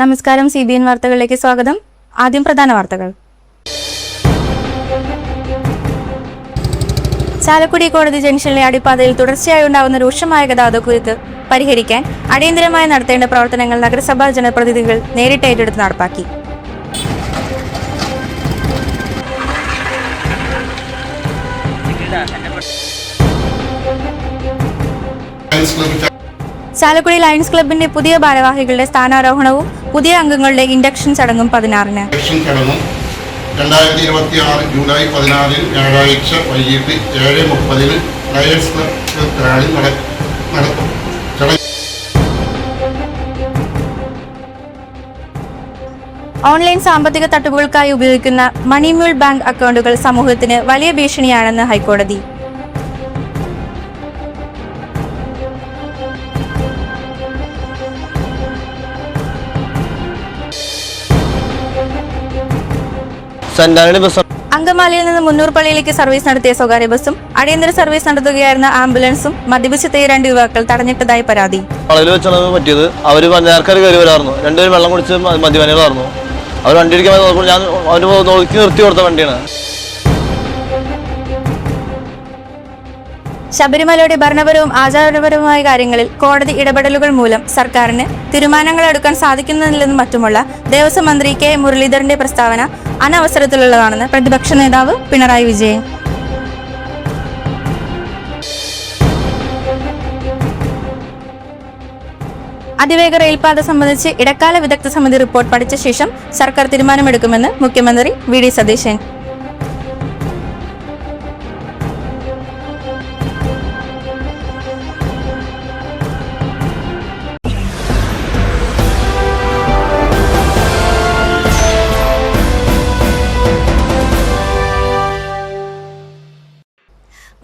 നമസ്കാരം, CBN വാർത്തകളിലേക്ക് സ്വാഗതം. ആദ്യം പ്രധാന വാർത്തകൾ. ചാലക്കുടി കോടതി ജംഗ്ഷനിലെ അടിപ്പാതയിൽ തുടർച്ചയായി ഉണ്ടാകുന്ന രൂക്ഷമായ ഗതാഗതക്കുരുക്ക് പരിഹരിക്കാൻ അടിയന്തരമായി നടത്തേണ്ട പ്രവർത്തനങ്ങൾ നഗരസഭാ ജനപ്രതിനിധികൾ നേരിട്ട് ഏറ്റെടുത്ത് നടപ്പാക്കി. ചാലക്കുടി ലയൺസ് ക്ലബിന്റെ പുതിയ ഭാരവാഹികളുടെ സ്ഥാനാരോഹണവും പുതിയ അംഗങ്ങളുടെ ഇൻഡക്ഷൻ ചടങ്ങും 16-ന്. 2026 ജൂലൈ 14 വ്യാഴാഴ്ച വൈകിട്ട് 7:30 ലയൺസ് ക്ലബ് നടക്കും. ഓൺലൈൻ സാമ്പത്തിക തട്ടിപ്പുകൾക്കായി ഉപയോഗിക്കുന്ന മണിമ്യൂൾ ബാങ്ക് അക്കൗണ്ടുകൾ സമൂഹത്തിന് വലിയ ഭീഷണിയാണെന്ന് ഹൈക്കോടതി. അങ്കമാലിയിൽ നിന്ന് മുന്നൂർ പള്ളിയിലേക്ക് സർവീസ് നടത്തിയ സ്വകാര്യ ബസും അടിയന്തര സർവീസ് നടത്തുകയായിരുന്ന ആംബുലൻസും മദ്യപിച്ചെത്തിയ 2 യുവാക്കൾ തടഞ്ഞിട്ടതായി പരാതി. വളവിൽ വെച്ചാണ് പറ്റിയത്. അവർ നേർക്കാർ കയറി വരാറുന്നു. രണ്ടുപേരും വെള്ളം കുടിച്ച് മദ്യപാനികളായിരുന്നു. അവർ വണ്ടി ഇടിക്കാൻ നോക്കുമ്പോൾ ഞാൻ അവന് നോക്കി നിർത്തി കൊടുത്ത വണ്ടിയാണ്. ശബരിമലയുടെ ഭരണപരവും ആചാരപരവുമായ കാര്യങ്ങളിൽ കോടതി ഇടപെടലുകൾ മൂലം സർക്കാരിന് തീരുമാനങ്ങൾ എടുക്കാൻ സാധിക്കുന്നില്ലെന്നും മറ്റുമുള്ള ദേവസ്വം മന്ത്രി കെ മുരളീധരന്റെ പ്രസ്താവന അനവസരത്തിലുള്ളതാണെന്ന് പ്രതിപക്ഷ നേതാവ് പിണറായി വിജയൻ. അതിവേഗ റെയിൽപാത സംബന്ധിച്ച് ഇടക്കാല വിദഗ്ധ സമിതി റിപ്പോർട്ട് പഠിച്ച ശേഷം സർക്കാർ തീരുമാനമെടുക്കുമെന്ന് മുഖ്യമന്ത്രി വി ഡി സതീശൻ.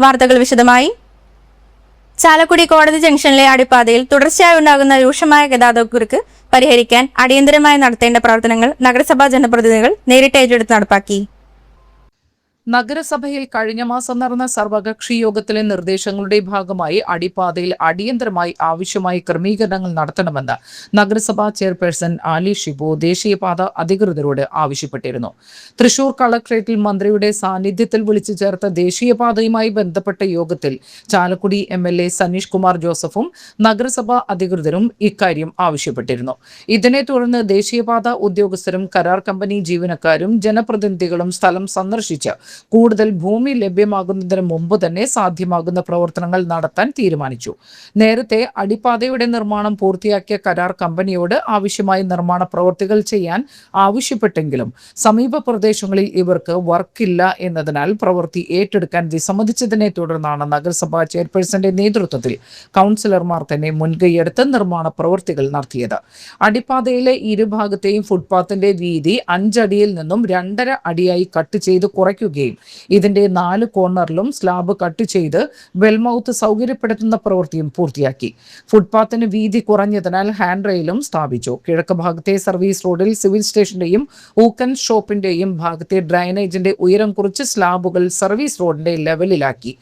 വാർത്തകൾ വിശദമായി. ചാലക്കുടി കോടതി ജംഗ്ഷനിലെ അടിപ്പാതയിൽ തുടർച്ചയായി ഉണ്ടാകുന്ന രൂക്ഷമായ ഗതാഗതക്കുരുക്ക് പരിഹരിക്കാൻ അടിയന്തരമായി നടത്തേണ്ട പ്രവർത്തനങ്ങൾ നഗരസഭാ ജനപ്രതിനിധികൾ നേരിട്ട് ഏറ്റെടുത്ത് നടപ്പാക്കി. നഗരസഭയിൽ കഴിഞ്ഞ മാസം നടന്ന സർവകക്ഷി യോഗത്തിലെ നിർദ്ദേശങ്ങളുടെ ഭാഗമായി അടിപ്പാതയിൽ അടിയന്തരമായി ആവശ്യമായ ക്രമീകരണങ്ങൾ നടത്തണമെന്ന് നഗരസഭാ ചെയർപേഴ്സൺ ആലി ഷിബു ദേശീയപാത അധികൃതരോട് ആവശ്യപ്പെട്ടിരുന്നു. തൃശൂർ കളക്ട്രേറ്റിൽ മന്ത്രിയുടെ സാന്നിധ്യത്തിൽ വിളിച്ചു ചേർത്ത ദേശീയപാതയുമായി ബന്ധപ്പെട്ട യോഗത്തിൽ ചാലക്കുടി MLA സനീഷ് കുമാർ ജോസഫും നഗരസഭാ അധികൃതരും ഇക്കാര്യം ആവശ്യപ്പെട്ടിരുന്നു. ഇതിനെ തുടർന്ന് ദേശീയപാത ഉദ്യോഗസ്ഥരും കരാർ കമ്പനി ജീവനക്കാരും ജനപ്രതിനിധികളും സ്ഥലം സന്ദർശിച്ച് കൂടുതൽ ഭൂമി ലഭ്യമാകുന്നതിന് മുമ്പ് തന്നെ സാധ്യമാകുന്ന പ്രവർത്തനങ്ങൾ നടത്താൻ തീരുമാനിച്ചു. നേരത്തെ അടിപ്പാതയുടെ നിർമ്മാണം പൂർത്തിയാക്കിയ കരാർ കമ്പനിയോട് ആവശ്യമായ നിർമ്മാണ പ്രവൃത്തികൾ ചെയ്യാൻ ആവശ്യപ്പെട്ടെങ്കിലും സമീപ പ്രദേശങ്ങളിൽ ഇവർക്ക് വർക്കില്ല എന്നതിനാൽ പ്രവൃത്തി ഏറ്റെടുക്കാൻ വിസമ്മതിച്ചതിനെ തുടർന്നാണ് നഗരസഭാ ചെയർപേഴ്സന്റെ നേതൃത്വത്തിൽ കൗൺസിലർമാർ തന്നെ മുൻകൈയെടുത്ത് നിർമ്മാണ പ്രവൃത്തികൾ നടത്തിയത്. അടിപ്പാതയിലെ ഇരുഭാഗത്തെയും ഫുട്പാത്തിന്റെ വീതി 5 അടിയിൽ നിന്നും 2.5 അടിയായി കട്ട് ചെയ്ത് കുറയ്ക്കുകയും ഇതിന്റെ 4 കോർണറിലും സ്ലാബ് കട്ട് ചെയ്ത് വെൽമൌത്ത് സൗകര്യപ്പെടുത്തുന്ന പ്രവൃത്തിയും പൂർത്തിയാക്കി. ഫുട്പാത്തിന് വീതി കുറഞ്ഞതിനാൽ ഹാൻഡ് റെയിലും സ്ഥാപിച്ചു. കിഴക്ക് ഭാഗത്തെ സർവീസ് റോഡിൽ സിവിൽ സ്റ്റേഷന്റെയും ഊക്കൻ ഷോപ്പിന്റെയും ഭാഗത്തെ ഡ്രൈനേജിന്റെ ഉയരം കുറിച്ച് സ്ലാബുകൾ സർവീസ് റോഡിന്റെ ലെവലിലാക്കി.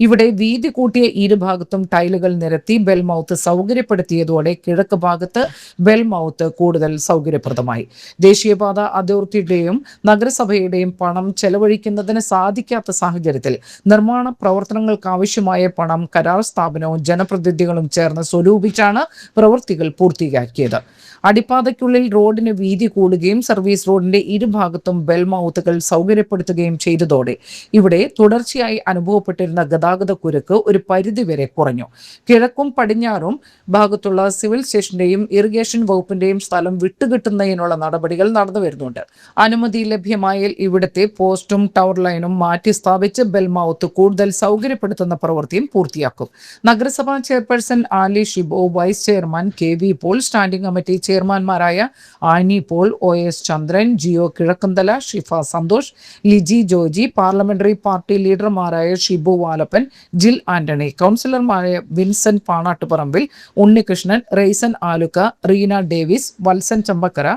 ഇവിടെ വീതി കൂട്ടിയ ഇരുഭാഗത്തും ടൈലുകൾ നിരത്തി ബെൽമൌത്ത് സൗകര്യപ്പെടുത്തിയതോടെ കിഴക്ക് ഭാഗത്ത് ബെൽമൌത്ത് കൂടുതൽ സൗകര്യപ്രദമായി. ദേശീയപാത അതോറിറ്റിയുടെയും നഗരസഭയുടെയും പണം ചെലവഴിക്കുന്നതിന് സാധിക്കാത്ത സാഹചര്യത്തിൽ നിർമ്മാണ പ്രവർത്തനങ്ങൾക്കാവശ്യമായ പണം കരാർ സ്ഥാപനവും ജനപ്രതിനിധികളും ചേർന്ന് സ്വരൂപിച്ചാണ് പ്രവൃത്തികൾ പൂർത്തിയാക്കിയത്. അടിപ്പാതയ്ക്കുള്ളിൽ റോഡിന് വീതി കൂടുകയും സർവീസ് റോഡിന്റെ ഇരുഭാഗത്തും ബെൽമൌത്തുകൾ സൗകര്യപ്പെടുത്തുകയും ചെയ്തതോടെ ഇവിടെ തുടർച്ചയായി അനുഭവപ്പെട്ടിരുന്ന ഗതാഗത കുരുക്ക് ഒരു പരിധിവരെ കുറഞ്ഞു. കിഴക്കും പടിഞ്ഞാറും ഭാഗത്തുള്ള സിവിൽ സ്റ്റേഷന്റെയും ഇറിഗേഷൻ വകുപ്പിന്റെയും സ്ഥലം വിട്ടുകിട്ടുന്നതിനുള്ള നടപടികൾ നടന്നു വരുന്നുണ്ട്. അനുമതി ലഭ്യമായാൽ ഇവിടുത്തെ പോസ്റ്റും ടവർ ലൈനും മാറ്റി സ്ഥാപിച്ച് ബെൽമൌത്ത് കൂടുതൽ സൗകര്യപ്പെടുത്തുന്ന പ്രവൃത്തിയും പൂർത്തിയാക്കും. നഗരസഭാ chairperson Ali Shibu, vice chairman KV Paul, standing committee ചെയർമാൻമാരായ Annie Paul, OS Chandran, Jio Kizhakkunthala, Shifa Santhosh, Liji Joji, parliamentary party ലീഡർമാരായ ഷിബു വാലപ്പൻ, ജിൽ ആന്റണി, കൗൺസിലർമാരായ വിൻസെന്റ് പാണാട്ടുപറമ്പിൽ, ഉണ്ണികൃഷ്ണൻ, റെയ്സൻ ആലുക്ക, റീന ഡേവിസ്, വത്സൻ ചമ്പക്കര,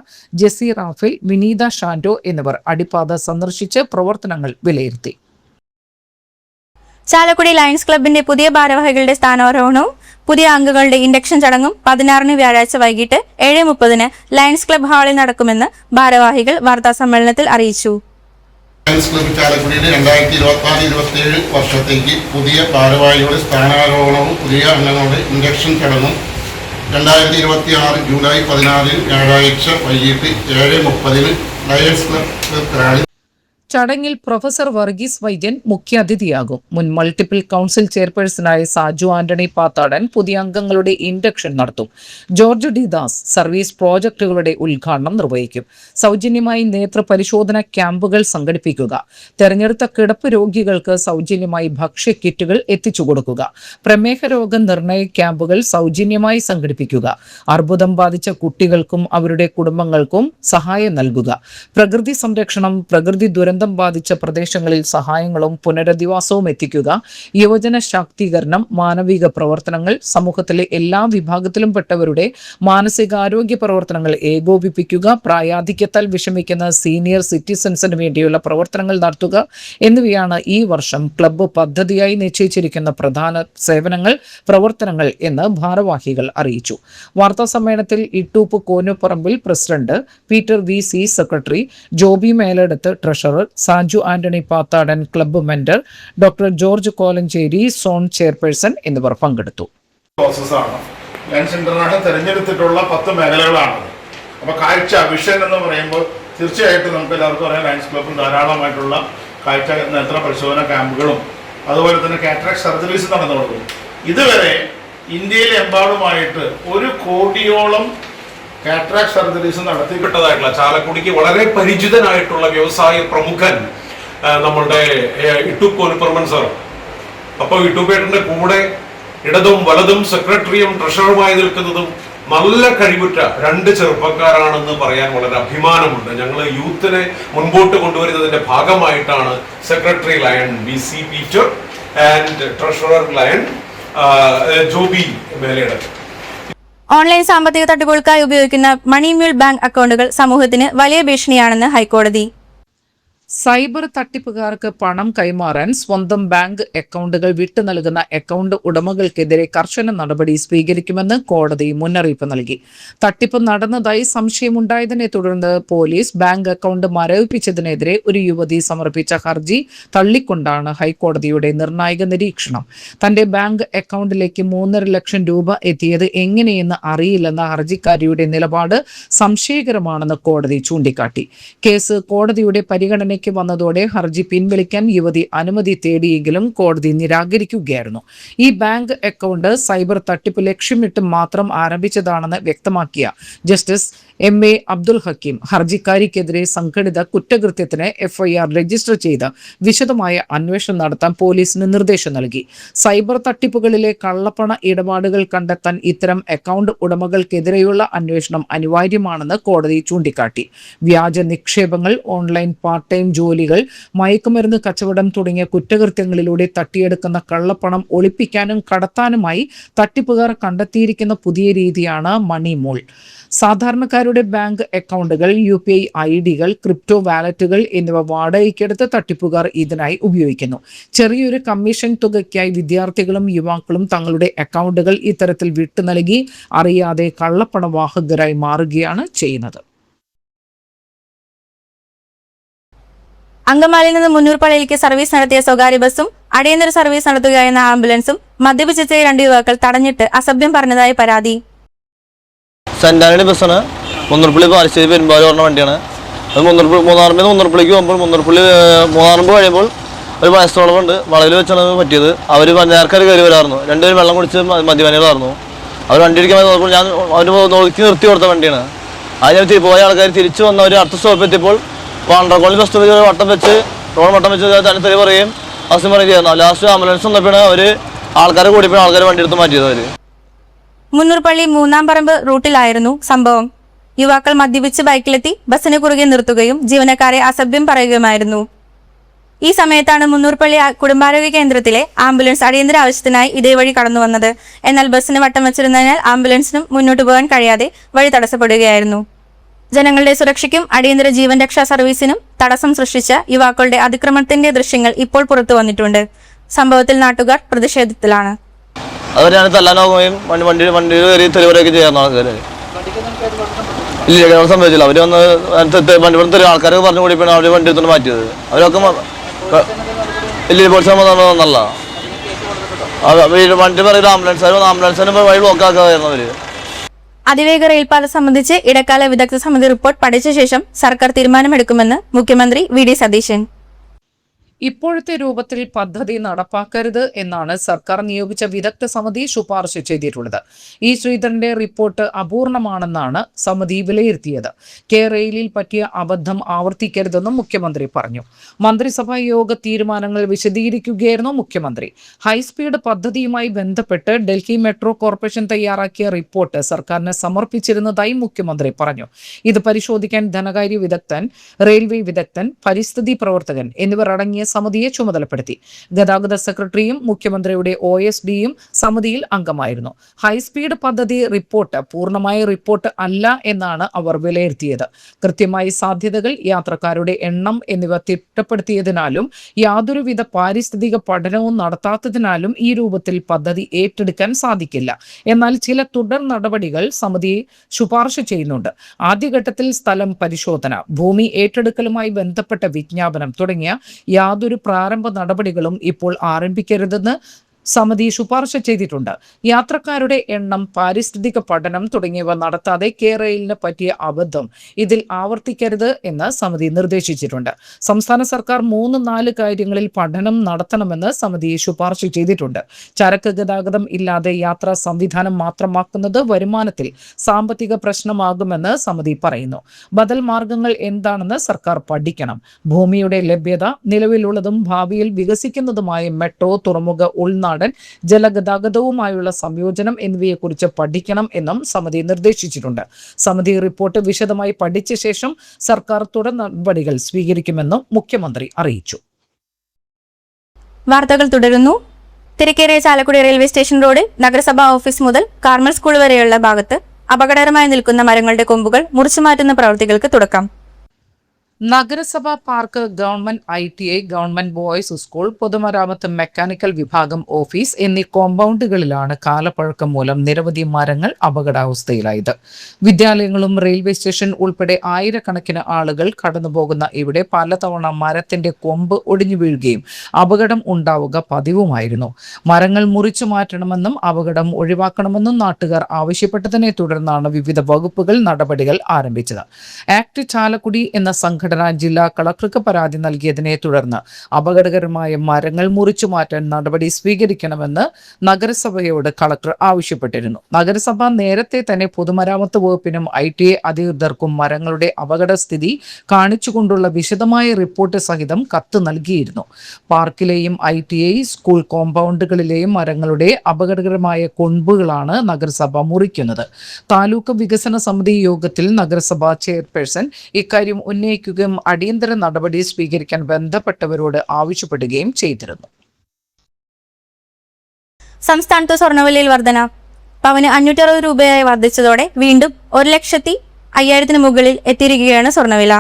ജെസി റാഫേൽ, വിനീത ഷാൻഡോ എന്നിവർ അടിപ്പാത സന്ദർശിച്ച് പ്രവർത്തനങ്ങൾ വിലയിരുത്തി. ചാലക്കുടി ലയൺസ് ക്ലബിന്റെ പുതിയ ഭാരവാഹികളുടെ സ്ഥാനാരോഹണവും പുതിയ അംഗങ്ങളുടെ ഇൻഡക്ഷൻ ചടങ്ങും 16 വ്യാഴാഴ്ച വൈകിട്ട് 7:30 ലയൺസ് ക്ലബ് ഹാളിൽ നടക്കുമെന്ന് ഭാരവാഹികൾ വാർത്താസമ്മേളനത്തിൽ അറിയിച്ചു. ലയൺസ് ക്ലബ് ചാലക്കുടിയുടെ 2026-27 വർഷത്തേക്ക് പുതിയ ഭാരവാഹികളുടെ സ്ഥാനാരോഹണവും പുതിയ അംഗങ്ങളുടെ ഇൻഡക്ഷൻ ചടങ്ങും 2026 ജൂലൈ 14 വ്യാഴാഴ്ച വൈകിട്ട് 7:30 ലയൺസ് ക്ലബ് ഹാളിൽ. ചടങ്ങിൽ പ്രൊഫസർ വർഗീസ് വൈദ്യൻ മുഖ്യാതിഥിയാകും. മുൻ മൾട്ടിപ്പിൾ കൗൺസിൽ ചെയർപേഴ്സണായ സാജു ആന്റണി പാത്താടൻ പുതിയ അംഗങ്ങളുടെ ഇൻഡക്ഷൻ നടത്തും. ജോർജ് ഡി ദാസ് സർവീസ് പ്രോജക്ടുകളുടെ ഉദ്ഘാടനം നിർവഹിക്കും. സൗജന്യമായി നേത്രപരിശോധന ക്യാമ്പുകൾ സംഘടിപ്പിക്കുക. തെരഞ്ഞെടുത്ത കിടപ്പ് രോഗികൾക്ക് സൗജന്യമായി ഭക്ഷ്യ കിറ്റുകൾ എത്തിച്ചു കൊടുക്കുക. പ്രമേഹ രോഗ നിർണയ ക്യാമ്പുകൾ സൗജന്യമായി സംഘടിപ്പിക്കുക. അർബുദം ബാധിച്ച കുട്ടികൾക്കും അവരുടെ കുടുംബങ്ങൾക്കും സഹായം നൽകുക. പ്രകൃതി സംരക്ഷണം, പ്രകൃതി ദുരന്തം ബാധിച്ച പ്രദേശങ്ങളിൽ സഹായങ്ങളും പുനരധിവാസവും എത്തിക്കുക. യുവജന ശാക്തീകരണം, മാനവിക പ്രവർത്തനങ്ങൾ, സമൂഹത്തിലെ എല്ലാ വിഭാഗത്തിലും പെട്ടവരുടെ മാനസികാരോഗ്യ പ്രവർത്തനങ്ങൾ ഏകോപിപ്പിക്കുക. പ്രായാധിക്യത്താൽ വിഷമിക്കുന്ന സീനിയർ സിറ്റിസൺസിന് വേണ്ടിയുള്ള പ്രവർത്തനങ്ങൾ നടത്തുക എന്നിവയാണ് ഈ വർഷം ക്ലബ്ബ് പദ്ധതിയായി നിശ്ചയിച്ചിരിക്കുന്ന പ്രധാന പ്രവർത്തനങ്ങൾ എന്ന് ഭാരവാഹികൾ അറിയിച്ചു. വാർത്താ സമ്മേളനത്തിൽ Ittoop Konuparambil president, Peter VC secretary, Joby Meleduth treasurer, Saju Antony Pathadan club mentor, doctor George Kolenchery zone chairperson എന്നിവർ പങ്കെടുത്തു. പ്രോസസ്സാണ്. ലയൺസ് ഇന്റർനാഷണൽ തിരഞ്ഞെടുത്തിട്ടുള്ള 10 മേഖലകളാണ്. അപ്പോൾ കാഴ്ച വിഷൻ എന്ന് പറയുമ്പോൾ തീർച്ചയായിട്ടും നമുക്ക് എല്ലാവർക്കും അറിയാം, ലയൺസ് ക്ലബ്ബിൽ ധാരാളമായിട്ടുള്ള കാഴ്ച നേത്ര പരിശോധന ക്യാമ്പുകളും അതുപോലെ തന്നെ കാറ്ററാക്ട് സർജറീസ് നടന്നു കൊടുക്കും. ഇതുവരെ ഇന്ത്യയിലെമ്പാടുമായിട്ട് 1 കോടിയോളം കാറ്ററാക്ട് സർജറീസ് നടത്തിപ്പെട്ടതായിട്ടുള്ള ചാലക്കുടിക്ക് വളരെ പരിചിതനായിട്ടുള്ള വ്യവസായ പ്രമുഖൻ നമ്മളുടെ ഇട്ടൂപ്പ് കോനുപറമ്പൻ സാർ. അപ്പോൾ ഇട്ടൂപ്പേട്ടൻ്റെ കൂടെ ഇടതും വലതും സെക്രട്ടറിയും ട്രഷററുമായി നിൽക്കുന്നതും നല്ല കഴിവുറ്റ 2 ചെറുപ്പക്കാരാണെന്ന് പറയാൻ വളരെ അഭിമാനമുണ്ട്. ഞങ്ങൾ യൂത്തിനെ മുൻപോട്ട് കൊണ്ടുവരുന്നതിന്റെ ഭാഗമായിട്ടാണ് secretary lion VC Peter and treasurer lion Joby മേലെടുത്ത്. Online സാമ്പത്തിക തട്ടിപ്പുകൾക്കായി ഉപയോഗിക്കുന്ന മണി മ്യൂൾ ബാങ്ക് അക്കൗണ്ടുകൾ സമൂഹത്തിന് വലിയ ഭീഷണിയാണെന്ന് ഹൈക്കോടതി. സൈബർ തട്ടിപ്പുകാർക്ക് പണം കൈമാറാൻ സ്വന്തം ബാങ്ക് അക്കൗണ്ടുകൾ വിട്ടു നൽകുന്ന അക്കൗണ്ട് ഉടമകൾക്കെതിരെ കർശന നടപടി സ്വീകരിക്കുമെന്ന് കോടതി മുന്നറിയിപ്പ് നൽകി. തട്ടിപ്പ് നടന്നതായി സംശയമുണ്ടായതിനെ തുടർന്ന് പോലീസ് ബാങ്ക് അക്കൗണ്ട് മരവിപ്പിച്ചതിനെതിരെ ഒരു യുവതി സമർപ്പിച്ച ഹർജി തള്ളിക്കൊണ്ടാണ് ഹൈക്കോടതിയുടെ നിർണായക നിരീക്ഷണം. തന്റെ ബാങ്ക് അക്കൗണ്ടിലേക്ക് 3.5 ലക്ഷം രൂപ എത്തിയത് എങ്ങനെയെന്ന് അറിയില്ലെന്ന ഹർജിക്കാരിയുടെ നിലപാട് സംശയകരമാണെന്ന് കോടതി ചൂണ്ടിക്കാട്ടി. കേസ് കോടതിയുടെ പരിഗണനയ്ക്ക് വന്നതോടെ ഹർജി പിൻവലിക്കാൻ യുവതി അനുമതി തേടിയെങ്കിലും കോടതി നിരാകരിക്കുകയായിരുന്നു. ഈ ബാങ്ക് അക്കൗണ്ട് സൈബർ തട്ടിപ്പ് ലക്ഷ്യമിട്ട് മാത്രം ആരംഭിച്ചതാണെന്ന് വ്യക്തമാക്കിയ ജസ്റ്റിസ് MA അബ്ദുൽ ഹക്കീം ഹർജിക്കാരിക്കെതിരെ സംഘടിത കുറ്റകൃത്യത്തിന് FIR രജിസ്റ്റർ ചെയ്ത് വിശദമായ അന്വേഷണം നടത്താൻ പോലീസിന് നിർദ്ദേശം നൽകി. സൈബർ തട്ടിപ്പുകളിലെ കള്ളപ്പണ ഇടപാടുകൾ കണ്ടെത്താൻ ഇത്തരം അക്കൗണ്ട് ഉടമകൾക്കെതിരെയുള്ള അന്വേഷണം അനിവാര്യമാണെന്ന് കോടതി ചൂണ്ടിക്കാട്ടി. വ്യാജ നിക്ഷേപങ്ങൾ, ഓൺലൈൻ പാർട്ട് ടൈം ജോലികൾ, മയക്കുമരുന്ന് കച്ചവടം തുടങ്ങിയ കുറ്റകൃത്യങ്ങളിലൂടെ തട്ടിയെടുക്കുന്ന കള്ളപ്പണം ഒളിപ്പിക്കാനും കടത്താനുമായി തട്ടിപ്പുകാർ കണ്ടെത്തിയിരിക്കുന്ന പുതിയ രീതിയാണ് മണി മ്യൂൾ. സാധാരണക്കാരുടെ ബാങ്ക് അക്കൗണ്ടുകൾ, UPI IDകൾ, ക്രിപ്റ്റോ വാലറ്റുകൾ എന്നിവ വാടകയ്ക്കെടുത്ത് തട്ടിപ്പുകാർ ഇതിനായി ഉപയോഗിക്കുന്നു. ചെറിയൊരു കമ്മീഷൻ തുകയ്ക്കായി വിദ്യാർത്ഥികളും യുവാക്കളും തങ്ങളുടെ അക്കൗണ്ടുകൾ ഇത്തരത്തിൽ വിട്ടു നൽകി അറിയാതെ കള്ളപ്പണവാഹകരായി മാറുകയാണ് ചെയ്യുന്നത്. അങ്കമാലിയിൽ നിന്ന് മുന്നൂർപ്പള്ളിയിലേക്ക് സർവീസ് നടത്തിയ സ്വകാര്യ ബസും അടിയന്തര സർവീസ് നടത്തുകയായിരുന്ന ആംബുലൻസും മദ്യപിച്ചെത്തിയ 2 യുവാക്കൾ തടഞ്ഞിട്ട് അസഭ്യം പറഞ്ഞതായി പരാതി. സെന്റ് ആന്റണി ബസ്സാണ്. മുന്നൂർപ്പള്ളി പാലശ്ശേരി പെരുമ്പാവൂർ പറഞ്ഞ വണ്ടിയാണ്. അത് മൂന്നാറിൽ മുന്നൂർപ്പള്ളിക്ക് പോകുമ്പോൾ മൂന്നാറുമ്പ് കഴിയുമ്പോൾ ഒരു വയസ്സോളമുണ്ട്. വളവിൽ വെച്ചാണ് പറ്റിയത്. അവർ നേർക്കാർ കയറി വരാറുന്നു. 2 പേരും വെള്ളം കുടിച്ച് മദ്യപാനികളായിരുന്നു. അവർ വണ്ടി ഇടിക്കാൻ നോക്കുമ്പോൾ ഞാൻ അവന് നോക്കി നിർത്തി കൊടുത്ത വണ്ടിയാണ്. അത് ഞാൻ പോയ ആൾക്കാർ തിരിച്ചു വന്ന ഒരു അടുത്ത സ്റ്റോപ്പ് എത്തിയപ്പോൾ കോളനി ബസ് സ്റ്റോപ്പിൽ വട്ടം വെച്ച് തന്നെ തെറി പറയുകയും അവസ്ഥ പറയുകയായിരുന്നു. ലാസ്റ്റ് ആംബുലൻസ് വന്നപ്പോഴാണ് അവർ ആൾക്കാരെ കൂടിയപ്പോൾ ആൾക്കാർ വണ്ടി എടുത്ത് മാറ്റിയത്. അവർ മുന്നൂർപ്പള്ളി മൂന്നാംപറമ്പ് റൂട്ടിലായിരുന്നു സംഭവം. യുവാക്കൾ മദ്യപിച്ച് ബൈക്കിലെത്തി ബസ്സിന് കുറുകെ നിർത്തുകയും ജീവനക്കാരെ അസഭ്യം പറയുകയുമായിരുന്നു. ഈ സമയത്താണ് മുന്നൂർപ്പള്ളി കുടുംബാരോഗ്യ കേന്ദ്രത്തിലെ ആംബുലൻസ് അടിയന്തര ആവശ്യത്തിനായി ഇതേ വഴി കടന്നു വന്നത്. എന്നാൽ ബസ്സിന് വട്ടം വെച്ചിരുന്നതിനാൽ ആംബുലൻസിനും മുന്നോട്ട് പോകാൻ കഴിയാതെ വഴി തടസ്സപ്പെടുകയായിരുന്നു. ജനങ്ങളുടെ സുരക്ഷയ്ക്കും അടിയന്തര ജീവൻ രക്ഷാ സർവീസിനും തടസ്സം സൃഷ്ടിച്ച യുവാക്കളുടെ അതിക്രമത്തിന്റെ ദൃശ്യങ്ങൾ ഇപ്പോൾ പുറത്തു വന്നിട്ടുണ്ട്. സംഭവത്തിൽ നാട്ടുകാർ പ്രതിഷേധത്തിലാണ്. അവരാണ് തല്ലാനാവുകയും വണ്ടിയിൽ കയറി തെരുവരെയൊക്കെ ചെയ്യാറുണ്ട് ആൾക്കാർ. ഇല്ല, സംഭവിച്ചില്ല. അവർ വന്ന് വണ്ടി തെരുവ് ആൾക്കാരൊക്കെ പറഞ്ഞു കൂടിയപ്പോഴാണ് അവർ വണ്ടി എടുത്തുകൊണ്ട് മാറ്റിയത്. അവരൊക്കെ ഇല്ല, പോലീസ് വന്നല്ല. വണ്ടി പറയുന്നത് ആംബുലൻസിന് വഴി ബ്ലോക്കാക്കായിരുന്നു അവർ. അതിവേഗ റെയിൽപാത സംബന്ധിച്ച് ഇടക്കാല വിദഗ്ധ സമിതി റിപ്പോർട്ട് പഠിച്ച ശേഷം സർക്കാർ തീരുമാനമെടുക്കുമെന്ന് മുഖ്യമന്ത്രി വി.ഡി. സതീശൻ. ഇപ്പോഴത്തെ രൂപത്തിൽ പദ്ധതി നടപ്പാക്കരുത് എന്നാണ് സർക്കാർ നിയോഗിച്ച വിദഗ്ധ സമിതി ശുപാർശ ചെയ്തിട്ടുള്ളത്. ഇ. ശ്രീധരന്റെ റിപ്പോർട്ട് അപൂർണമാണെന്നാണ് സമിതി വിലയിരുത്തിയത്. റെയിലിൽ പറ്റിയ അബദ്ധം ആവർത്തിക്കരുതെന്നും മുഖ്യമന്ത്രി പറഞ്ഞു. മന്ത്രിസഭാ യോഗ തീരുമാനങ്ങൾ വിശദീകരിക്കുകയായിരുന്നു മുഖ്യമന്ത്രി. ഹൈസ്പീഡ് പദ്ധതിയുമായി ബന്ധപ്പെട്ട് ഡൽഹി മെട്രോ കോർപ്പറേഷൻ തയ്യാറാക്കിയ റിപ്പോർട്ട് സർക്കാരിന് സമർപ്പിച്ചിരുന്നതായി മുഖ്യമന്ത്രി പറഞ്ഞു. ഇത് പരിശോധിക്കാൻ ധനകാര്യ വിദഗ്ധൻ, റെയിൽവേ വിദഗ്ധൻ, പരിസ്ഥിതി പ്രവർത്തകൻ എന്നിവർ അടങ്ങിയ സമിതിയെ ചുമതലപ്പെടുത്തി. ഗതാഗത സെക്രട്ടറിയും മുഖ്യമന്ത്രിയുടെ OSDയും സമിതിയിൽ അംഗമായിരുന്നു. ഹൈസ്പീഡ് പദ്ധതി റിപ്പോർട്ട് പൂർണ്ണമായ റിപ്പോർട്ട് അല്ല എന്നാണ് അവർ വിലയിരുത്തിയത്. കൃത്യമായി സാധ്യതകൾ, യാത്രക്കാരുടെ എണ്ണം എന്നിവ തിട്ടപ്പെടുത്തിയതിനാലും യാതൊരുവിധ പാരിസ്ഥിതിക പഠനവും നടത്താത്തതിനാലും ഈ രൂപത്തിൽ പദ്ധതി ഏറ്റെടുക്കാൻ സാധിക്കില്ല. എന്നാൽ ചില തുടർ നടപടികൾ സമിതി ശുപാർശ ചെയ്യുന്നുണ്ട്. ആദ്യഘട്ടത്തിൽ സ്ഥലം പരിശോധന, ഭൂമി ഏറ്റെടുക്കലുമായി ബന്ധപ്പെട്ട വിജ്ഞാപനം തുടങ്ങിയ യാതൊരു പ്രാരംഭ നടപടികളും ഇപ്പോൾ ആരംഭിക്കരുതെന്ന് സമിതി ശുപാർശ ചെയ്തിട്ടുണ്ട്. യാത്രക്കാരുടെ എണ്ണം, പാരിസ്ഥിതിക പഠനം തുടങ്ങിയവ നടത്താതെ റെയിലിന് പറ്റിയ അബദ്ധം ഇതിൽ ആവർത്തിക്കരുത് എന്ന് സമിതി നിർദ്ദേശിച്ചിട്ടുണ്ട്. സംസ്ഥാന സർക്കാർ 3-4 കാര്യങ്ങളിൽ പഠനം നടത്തണമെന്ന് സമിതി ശുപാർശ ചെയ്തിട്ടുണ്ട്. ചരക്ക് ഗതാഗതം ഇല്ലാതെ യാത്രാ സംവിധാനം മാത്രമാക്കുന്നത് വരുമാനത്തിൽ സാമ്പത്തിക പ്രശ്നമാകുമെന്ന് സമിതി പറയുന്നു. ബദൽ മാർഗങ്ങൾ എന്താണെന്ന് സർക്കാർ പഠിക്കണം. ഭൂമിയുടെ ലഭ്യത, നിലവിലുള്ളതും ഭാവിയിൽ വികസിക്കുന്നതുമായ മെട്രോ, തുറമുഖ, ഉൾനാടൻ ജലഗതാഗതവുമായുള്ള സംയോജനം എന്നിവയെക്കുറിച്ച് പഠിക്കണം എന്നും സമിതി നിർദ്ദേശിച്ചിട്ടുണ്ട്. സമിതി റിപ്പോർട്ട് വിശദമായി പഠിച്ച ശേഷം സർക്കാർ തുടർ നടപടികൾ സ്വീകരിക്കുമെന്നും മുഖ്യമന്ത്രി അറിയിച്ചു. വാർത്തകൾ തുടരുന്നു. തിരക്കേറിയ ചാലക്കുടി റെയിൽവേ സ്റ്റേഷൻ റോഡിൽ നഗരസഭാ ഓഫീസ് മുതൽ കാർമൽ സ്കൂൾ വരെയുള്ള ഭാഗത്ത് അപകടകരമായി നിൽക്കുന്ന മരങ്ങളുടെ കൊമ്പുകൾ മുറിച്ചുമാറ്റുന്ന പ്രവൃത്തികൾക്ക് തുടക്കം. നഗരസഭാ park, government ITI, government boys school, പൊതുമരാമത്ത് മെക്കാനിക്കൽ വിഭാഗം ഓഫീസ് എന്നീ കോമ്പൗണ്ടുകളിലാണ് കാലപ്പഴക്കം മൂലം നിരവധി മരങ്ങൾ അപകടാവസ്ഥയിലായത്. വിദ്യാലയങ്ങളും റെയിൽവേ സ്റ്റേഷൻ ഉൾപ്പെടെ ആയിരക്കണക്കിന് ആളുകൾ കടന്നുപോകുന്ന ഇവിടെ പലതവണ മരത്തിന്റെ കൊമ്പ് ഒടിഞ്ഞു വീഴുകയും അപകടം ഉണ്ടാവുക പതിവുമായിരുന്നു. മരങ്ങൾ മുറിച്ചു മാറ്റണമെന്നും അപകടം ഒഴിവാക്കണമെന്നും നാട്ടുകാർ ആവശ്യപ്പെട്ടതിനെ തുടർന്നാണ് വിവിധ വകുപ്പുകൾ നടപടികൾ ആരംഭിച്ചത്. ആക്ട് ചാലക്കുടി എന്ന സംഘടന ജില്ലാ കളക്ടർക്ക് പരാതി നൽകിയതിനെ തുടർന്ന് അപകടകരമായ മരങ്ങൾ മുറിച്ചു മാറ്റാൻ നടപടി സ്വീകരിക്കണമെന്ന് നഗരസഭയോട് കളക്ടർ ആവശ്യപ്പെട്ടിരുന്നു. നഗരസഭ നേരത്തെ തന്നെ പൊതുമരാമത്ത് വകുപ്പിനും ITI അധികൃതർക്കും മരങ്ങളുടെ അപകടസ്ഥിതി കാണിച്ചുകൊണ്ടുള്ള വിശദമായ റിപ്പോർട്ട് സഹിതം കത്ത് നൽകിയിരുന്നു. പാർക്കിലെയും ITI സ്കൂൾ കോമ്പൗണ്ടുകളിലെയും മരങ്ങളുടെ അപകടകരമായ കൊമ്പുകളാണ് നഗരസഭ മുറിക്കുന്നത്. താലൂക്ക് വികസന സമിതി യോഗത്തിൽ നഗരസഭാ ചെയർപേഴ്സൺ ഇക്കാര്യം ഉന്നയിക്കുകയും അടിയന്തര നടപടി സ്വീകരിക്കാൻ ബന്ധപ്പെട്ടവരോട് ആവശ്യപ്പെടുകയും ചെയ്തിരുന്നു. സംസ്ഥാനത്ത് സ്വർണ്ണവിലയിൽ വർധന. പവന് 560 രൂപയായി വർദ്ധിച്ചതോടെ വീണ്ടും 1,05,000-ന് മുകളിൽ എത്തിയിരിക്കുകയാണ് സ്വർണ്ണവില.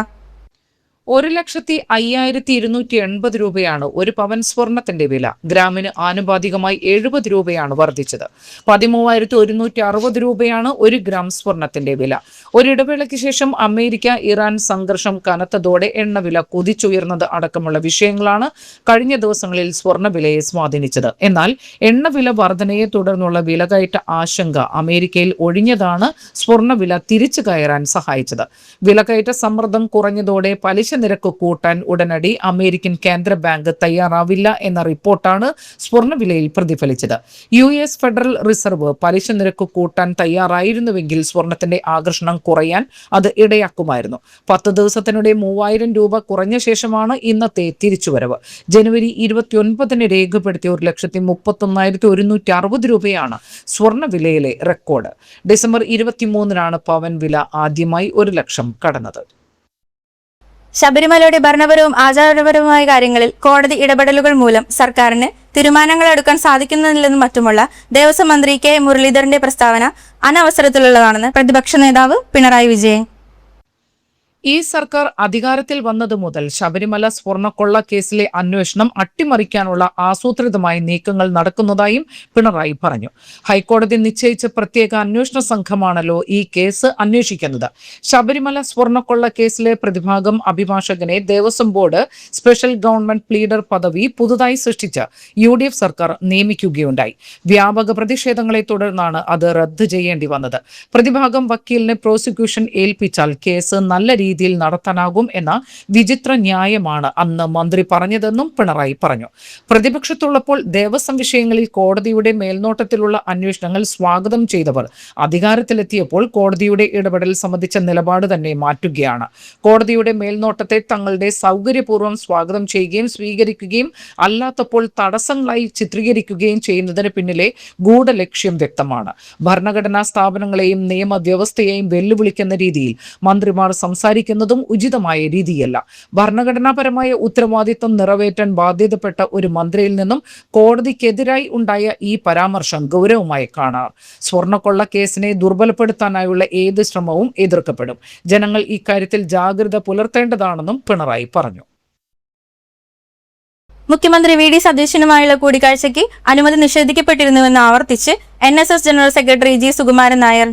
1,05,280 രൂപയാണ് ഒരു പവൻ സ്വർണത്തിന്റെ വില. ഗ്രാമിന് ആനുപാതികമായി 70 രൂപയാണ് വർദ്ധിച്ചത്. 13,160 രൂപയാണ് 1 ഗ്രാം സ്വർണത്തിന്റെ വില. ഒരിടവേളയ്ക്ക് ശേഷം അമേരിക്ക ഇറാൻ സംഘർഷം കനത്തതോടെ എണ്ണവില കുതിച്ചുയർന്നത് അടക്കമുള്ള വിഷയങ്ങളാണ് കഴിഞ്ഞ ദിവസങ്ങളിൽ സ്വർണ്ണവിലയെ സ്വാധീനിച്ചത്. എന്നാൽ എണ്ണവില വർധനയെ തുടർന്നുള്ള വിലകയറ്റ ആശങ്ക അമേരിക്കയിൽ ഒഴിഞ്ഞതാണ് സ്വർണ്ണവില തിരിച്ചു കയറാൻ സഹായിച്ചത്. വിലകയറ്റ സമ്മർദ്ദം കുറഞ്ഞതോടെ പലിശ നിരക്ക് കൂട്ടാൻ ഉടനടി അമേരിക്കൻ കേന്ദ്ര ബാങ്ക് തയ്യാറാവില്ല എന്ന റിപ്പോർട്ടാണ് സ്വർണ്ണവിലയിൽ പ്രതിഫലിച്ചത്. US ഫെഡറൽ റിസർവ് പലിശ നിരക്ക് കൂട്ടാൻ തയ്യാറായിരുന്നുവെങ്കിൽ സ്വർണത്തിന്റെ ആകർഷണം കുറയാൻ അത് ഇടയാക്കുമായിരുന്നു. 10 ദിവസത്തിനിടെ 3,000 രൂപ കുറഞ്ഞ ശേഷമാണ് ഇന്നത്തെ തിരിച്ചുവരവ്. ജനുവരി 29-ന് രേഖപ്പെടുത്തിയ 1,31,160 രൂപയാണ് സ്വർണ്ണവിലയിലെ റെക്കോർഡ്. ഡിസംബർ 23-നാണ് പവൻ വില ആദ്യമായി 1 ലക്ഷം കടന്നത്. ശബരിമലയുടെ ഭരണപരവും ആചാരപരവുമായ കാര്യങ്ങളിൽ കോടതി ഇടപെടലുകൾ മൂലം സർക്കാരിന് തീരുമാനങ്ങൾ എടുക്കാൻ സാധിക്കുന്നില്ലെന്നും മറ്റുമുള്ള ദേവസ്വം മന്ത്രി കെ മുരളീധരന്റെ പ്രസ്താവന അനവസരത്തിലുള്ളതാണെന്ന് പ്രതിപക്ഷ നേതാവ് പിണറായി വിജയൻ. ഈ സർക്കാർ അധികാരത്തിൽ വന്നതു മുതൽ ശബരിമല സ്വർണ്ണക്കൊള്ള കേസിലെ അന്വേഷണം അട്ടിമറിക്കാനുള്ള ആസൂത്രിതമായ നീക്കങ്ങൾ നടക്കുന്നതായും പിണറായി പറഞ്ഞു. ഹൈക്കോടതി നിശ്ചയിച്ച പ്രത്യേക അന്വേഷണ സംഘമാണല്ലോ ഈ കേസ് അന്വേഷിക്കുന്നത്. ശബരിമല സ്വർണ്ണക്കൊള്ള കേസിലെ പ്രതിഭാഗം അഭിഭാഷകനെ Devaswom board special government pleader പദവി പുതുതായി സൃഷ്ടിച്ച് UDF സർക്കാർ നിയമിക്കുകയുണ്ടായി. വ്യാപക പ്രതിഷേധങ്ങളെ തുടർന്നാണ് അത് റദ്ദ് ചെയ്യേണ്ടി വന്നത്. പ്രതിഭാഗം വക്കീലിനെ പ്രോസിക്യൂഷൻ ഏൽപ്പിച്ചാൽ കേസ് നല്ല രീതിയിൽ നടത്താനാകും എന്ന വിചിത്ര ന്യായമാണ് അന്ന് മന്ത്രി പറഞ്ഞതെന്നും പിണറായി പറഞ്ഞു. പ്രതിപക്ഷത്തുള്ളപ്പോൾ ദേവസ്വം വിഷയങ്ങളിൽ കോടതിയുടെ മേൽനോട്ടത്തിലുള്ള അന്വേഷണങ്ങൾ സ്വാഗതം ചെയ്തവർ അധികാരത്തിലെത്തിയപ്പോൾ കോടതിയുടെ ഇടപെടൽ സംബന്ധിച്ച നിലപാട് തന്നെ മാറ്റുകയാണ്. കോടതിയുടെ മേൽനോട്ടത്തെ തങ്ങളുടെ സൗകര്യപൂർവ്വം സ്വാഗതം ചെയ്യുകയും സ്വീകരിക്കുകയും അല്ലാത്തപ്പോൾ തടസ്സങ്ങളായി ചിത്രീകരിക്കുകയും ചെയ്യുന്നതിന് പിന്നിലെ ഗൂഢലക്ഷ്യം വ്യക്തമാണ്. ഭരണഘടനാ സ്ഥാപനങ്ങളെയും നിയമവ്യവസ്ഥയെയും വെല്ലുവിളിക്കുന്ന രീതിയിൽ മന്ത്രിമാർ സംസാരിക്കുന്നതും ഉചിതമായ രീതിയല്ല. ഭരണഘടനാപരമായ ഉത്തരവാദിത്വം നിറവേറ്റാൻ ബാധ്യതപ്പെട്ട ഒരു മന്ത്രിയിൽ നിന്നും കോടതിക്കെതിരായി ഉണ്ടായ ഈ പരാമർശം ഗൗരവമായി കാണാം. സ്വർണ്ണക്കൊള്ള കേസിനെ ദുർബലപ്പെടുത്താനായുള്ള ഏത് ശ്രമവും എതിർക്കപ്പെടും. ജനങ്ങൾ ഇക്കാര്യത്തിൽ ജാഗ്രത പുലർത്തേണ്ടതാണെന്നും പിണറായി പറഞ്ഞു. മുഖ്യമന്ത്രി VD സതീശനുമായുള്ള കൂടിക്കാഴ്ചയ്ക്ക് അനുമതി നിഷേധിക്കപ്പെട്ടിരുന്നുവെന്ന് ആവർത്തിച്ച് NSS general secretary G Sukumaran Nair.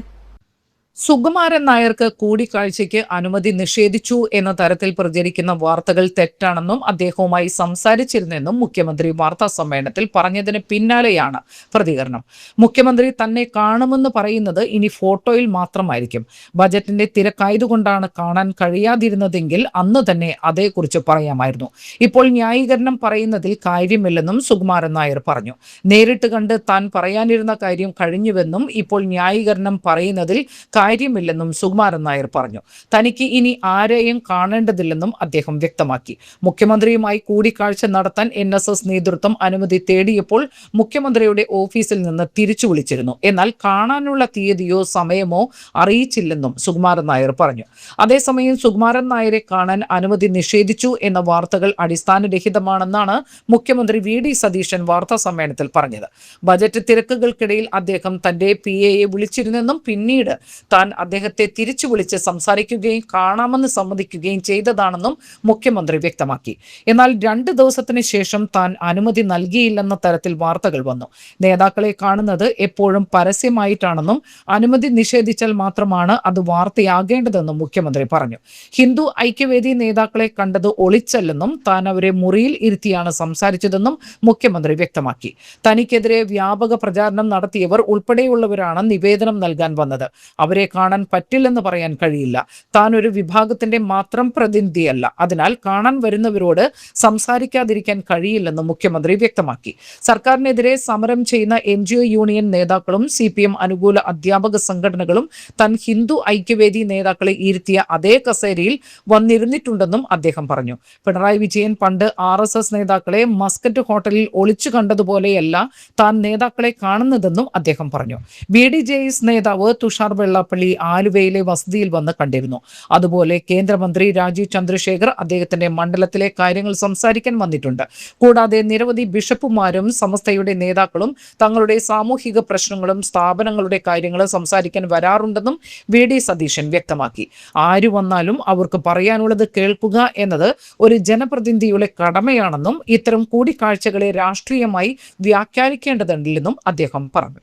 Sukumaran നായർക്ക് കൂടിക്കാഴ്ചയ്ക്ക് അനുമതി നിഷേധിച്ചു എന്ന തരത്തിൽ പ്രചരിക്കുന്ന വാർത്തകൾ തെറ്റാണെന്നും അദ്ദേഹവുമായി സംസാരിച്ചിരുന്നെന്നും മുഖ്യമന്ത്രി വാർത്താ സമ്മേളനത്തിൽ പറഞ്ഞതിന് പിന്നാലെയാണ് പ്രതികരണം. മുഖ്യമന്ത്രി തന്നെ കാണുമെന്ന് പറയുന്നത് ഇനി ഫോട്ടോയിൽ മാത്രമായിരിക്കും. ബജറ്റിന്റെ തിരക്കായതുകൊണ്ടാണ് കാണാൻ കഴിയാതിരുന്നതെങ്കിൽ അന്ന് തന്നെ അതേക്കുറിച്ച് പറയാമായിരുന്നു. ഇപ്പോൾ ന്യായീകരണം പറയുന്നതിൽ കാര്യമില്ലെന്നും സുകുമാരൻ നായർ പറഞ്ഞു. നേരിട്ട് കണ്ട് താൻ പറയാനിരുന്ന കാര്യം കഴിഞ്ഞുവെന്നും ഇപ്പോൾ ന്യായീകരണം പറയുന്നതിൽ കാര്യമില്ലെന്നും സുകുമാരൻ നായർ പറഞ്ഞു. തനിക്ക് ഇനി ആരെയും കാണേണ്ടതില്ലെന്നും അദ്ദേഹം വ്യക്തമാക്കി. മുഖ്യമന്ത്രിയുമായി കൂടിക്കാഴ്ച നടത്താൻ NSS നേതൃത്വം അനുമതി തേടിയപ്പോൾ മുഖ്യമന്ത്രിയുടെ ഓഫീസിൽ നിന്ന് തിരിച്ചു വിളിച്ചിരുന്നു. എന്നാൽ കാണാനുള്ള തീയതിയോ സമയമോ അറിയിച്ചില്ലെന്നും സുകുമാരൻ നായർ പറഞ്ഞു. അതേസമയം സുകുമാരൻ നായരെ കാണാൻ അനുമതി നിഷേധിച്ചു എന്ന വാർത്തകൾ അടിസ്ഥാനരഹിതമാണെന്നാണ് മുഖ്യമന്ത്രി VD സതീശൻ വാർത്താ സമ്മേളനത്തിൽ പറഞ്ഞത്. ബജറ്റ് തിരക്കുകൾക്കിടയിൽ അദ്ദേഹം തന്റെ PA വിളിച്ചിരുന്നെന്നും പിന്നീട് താൻ അദ്ദേഹത്തെ തിരിച്ചു വിളിച്ച് സംസാരിക്കുകയും കാണാമെന്ന് സമ്മതിക്കുകയും ചെയ്തതാണെന്നും മുഖ്യമന്ത്രി വ്യക്തമാക്കി. എന്നാൽ 2 ദിവസത്തിന് ശേഷം താൻ അനുമതി നൽകിയില്ലെന്ന തരത്തിൽ വാർത്തകൾ വന്നു. നേതാക്കളെ കാണുന്നത് എപ്പോഴും പരസ്യമായിട്ടാണെന്നും അനുമതി നിഷേധിച്ചാൽ മാത്രമാണ് അത് വാർത്തയാകേണ്ടതെന്നും മുഖ്യമന്ത്രി പറഞ്ഞു. ഹിന്ദു ഐക്യവേദി നേതാക്കളെ കണ്ടത് ഒളിച്ചല്ലെന്നും താൻ അവരെ മുറിയിൽ ഇരുത്തിയാണ് സംസാരിച്ചതെന്നും മുഖ്യമന്ത്രി വ്യക്തമാക്കി. തനിക്കെതിരെ വ്യാപക പ്രചാരണം നടത്തിയവർ ഉൾപ്പെടെയുള്ളവരാണ് നിവേദനം നൽകാൻ വന്നത്. അവരെ കാണാൻ പറ്റില്ലെന്ന് പറയാൻ കഴിയില്ല. താൻ ഒരു വിഭാഗത്തിന്റെ മാത്രം പ്രതിനിധിയല്ല. അതിനാൽ കാണാൻ വരുന്നവരോട് സംസാരിക്കാതിരിക്കാൻ കഴിയില്ലെന്ന് മുഖ്യമന്ത്രി വ്യക്തമാക്കി. സർക്കാരിനെതിരെ സമരം ചെയ്യുന്ന NGO യൂണിയൻ നേതാക്കളും CPM അനുകൂല അധ്യാപക സംഘടനകളും താൻ ഹിന്ദു ഐക്യവേദി നേതാക്കളെ ഇരുത്തിയ അതേ കസേരയിൽ വന്നിരുന്നിട്ടുണ്ടെന്നും അദ്ദേഹം പറഞ്ഞു. പിണറായി വിജയൻ പണ്ട് RSS നേതാക്കളെ മസ്കറ്റ് ഹോട്ടലിൽ ഒളിച്ചു കണ്ടതുപോലെയല്ല താൻ നേതാക്കളെ കാണുന്നതെന്നും അദ്ദേഹം പറഞ്ഞു. BDJS നേതാവ് തുഷാർ വെള്ളാപ്പള്ളി ആലുവയിലെ വസതിയിൽ വന്ന് കണ്ടിരുന്നു. അതുപോലെ കേന്ദ്രമന്ത്രി രാജീവ് ചന്ദ്രശേഖർ അദ്ദേഹത്തിന്റെ മണ്ഡലത്തിലെ കാര്യങ്ങൾ സംസാരിക്കാൻ വന്നിട്ടുണ്ട്. കൂടാതെ നിരവധി ബിഷപ്പുമാരും സമസ്തയുടെ നേതാക്കളും തങ്ങളുടെ സാമൂഹിക പ്രശ്നങ്ങളും സ്ഥാപനങ്ങളുടെ കാര്യങ്ങളും സംസാരിക്കാൻ വരാറുണ്ടെന്നും VD സതീശൻ വ്യക്തമാക്കി. ആര് വന്നാലും അവർക്ക് പറയാനുള്ളത് കേൾക്കുക എന്നത് ഒരു ജനപ്രതിനിധിയുടെ കടമയാണെന്നും ഇത്തരം കൂടിക്കാഴ്ചകളെ രാഷ്ട്രീയമായി വ്യാഖ്യാനിക്കേണ്ടതില്ലെന്നും അദ്ദേഹം പറഞ്ഞു.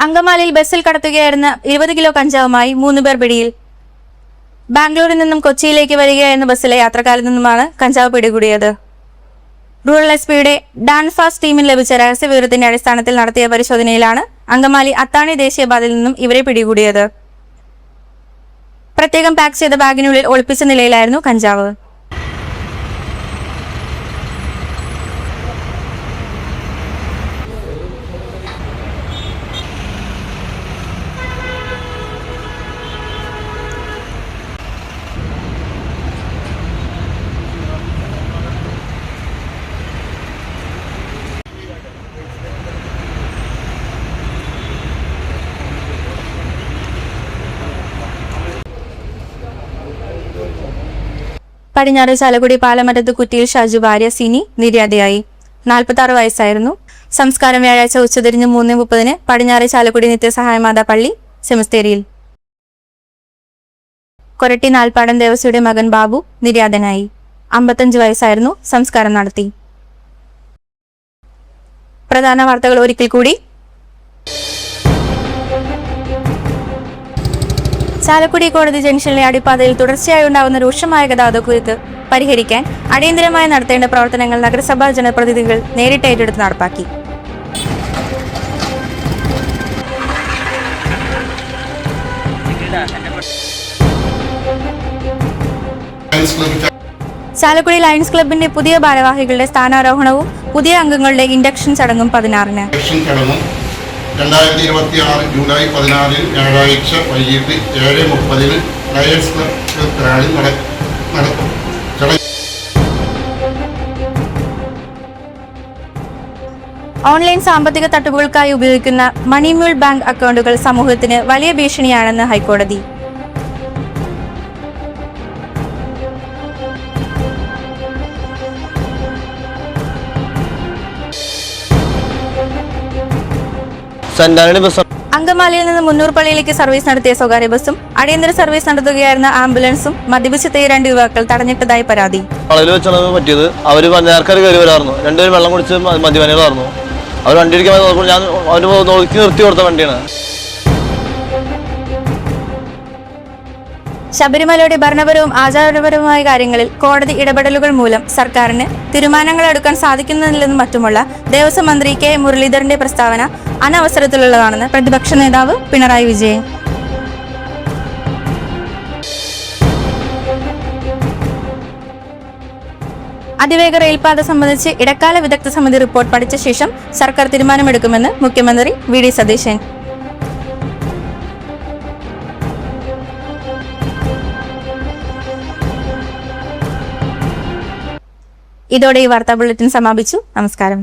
അങ്കമാലിയിൽ ബസ്സിൽ കടത്തുകയായിരുന്ന 20 കിലോ കഞ്ചാവുമായി 3 പേർ പിടിയിൽ. ബാംഗ്ലൂരിൽ നിന്നും കൊച്ചിയിലേക്ക് വരികയായിരുന്ന ബസ്സിലെ യാത്രക്കാരിൽ നിന്നുമാണ് കഞ്ചാവ് പിടികൂടിയത്. റൂറൽ SPയുടെ ഡാൻഫാസ്റ്റ് ടീമിന് ലഭിച്ച രഹസ്യ വിവരത്തിന്റെ അടിസ്ഥാനത്തിൽ നടത്തിയ പരിശോധനയിലാണ് അങ്കമാലി അത്താണി ദേശീയപാതയിൽ നിന്നും ഇവരെ പിടികൂടിയത്. പ്രത്യേകം പാക്ക് ചെയ്ത ബാഗിനുള്ളിൽ ഒളിപ്പിച്ച നിലയിലായിരുന്നു കഞ്ചാവ്. പടിഞ്ഞാറ് ചാലക്കുടി പാലമറ്റത്ത് കുറ്റിയിൽ ഷാജു ഭാര്യ സിനി നിര്യാതയായി. 46 വയസ്സായിരുന്നു. സംസ്കാരം വ്യാഴാഴ്ച ഉച്ചതിരിഞ്ഞ് 3:30 പടിഞ്ഞാറ് ചാലക്കുടി നിത്യസഹായമാതാ പള്ളി സെമിത്തേരിയിൽ. കൊരട്ടി നാൽപ്പാടൻ ദേവസ്വയുടെ മകൻ ബാബു നിര്യാതനായി. 55 വയസ്സായിരുന്നു. സംസ്കാരം നടത്തി. പ്രധാന വാർത്തകൾ ഒരിക്കൽ കൂടി. ചാലക്കുടി കോടതി ജംഗ്ഷനിലെ അടിപ്പാതയിൽ തുടർച്ചയായി ഉണ്ടാകുന്ന രൂക്ഷമായ ഗതാഗതക്കുരുക്ക് പരിഹരിക്കാൻ അടിയന്തരമായി നടത്തേണ്ട പ്രവർത്തനങ്ങൾ നഗരസഭാ ജനപ്രതിനിധികൾ നേരിട്ട് ഏറ്റെടുത്ത് നടപ്പാക്കി. ചാലക്കുടി ലയൺസ് ക്ലബിന്റെ പുതിയ ഭാരവാഹികളുടെ സ്ഥാനാരോഹണവും പുതിയ അംഗങ്ങളുടെ ഇൻഡക്ഷൻ ചടങ്ങും 16-ന്. 2026 ജൂലൈ 14 ഞായറാഴ്ച വൈകിട്ട് 7:30 ലയൺസ് ക്ലബ് നടക്കും. ഓൺലൈൻ സാമ്പത്തിക തട്ടിപ്പുകൾക്കായി ഉപയോഗിക്കുന്ന മണിമ്യൂൾ ബാങ്ക് അക്കൗണ്ടുകൾ സമൂഹത്തിന് വലിയ ഭീഷണിയാണെന്ന് ഹൈക്കോടതി. അങ്കമാലിയിൽ നിന്ന് മുന്നൂർപ്പള്ളിയിലേക്ക് സർവീസ് നടത്തിയ സ്വകാര്യ ബസും അടിയന്തര സർവീസ് നടത്തുകയായിരുന്ന ആംബുലൻസും മദ്യപിച്ചെത്തിയ 2 യുവാക്കൾ തടഞ്ഞിട്ടതായി പരാതി. വളവിൽ വെച്ചാണ് പറ്റിയത്. അവർ നേർക്കാർ കയറി വരായിരുന്നു. 2 പേരും വെള്ളം കുടിച്ച് മദ്യപാനികളായിരുന്നു. അവർ വണ്ടി ഇരിക്കാൻ നോക്കുമ്പോൾ ഞാൻ അവന് നോക്കി നിർത്തി കൊടുത്ത വണ്ടിയാണ്. ശബരിമലയുടെ ഭരണപരവും ആചാരപരവുമായ കാര്യങ്ങളിൽ കോടതി ഇടപെടലുകൾ മൂലം സർക്കാരിന് തീരുമാനങ്ങൾ എടുക്കാൻ സാധിക്കുന്നില്ലെന്നും മറ്റുമുള്ള ദേവസ്വം മന്ത്രി കെ മുരളീധരന്റെ പ്രസ്താവന അനവസരത്തിലുള്ളതാണെന്ന് പ്രതിപക്ഷ നേതാവ് പിണറായി വിജയൻ. അതിവേഗ റെയിൽപാത സംബന്ധിച്ച് ഇടക്കാല വിദഗ്ധ സമിതി റിപ്പോർട്ട് പഠിച്ച ശേഷം സർക്കാർ തീരുമാനമെടുക്കുമെന്ന് മുഖ്യമന്ത്രി വി.ഡി. സതീശൻ. ഇതോടെ ഈ വാർത്താ ബുള്ളറ്റിൻ സമാപിച്ചു. നമസ്കാരം.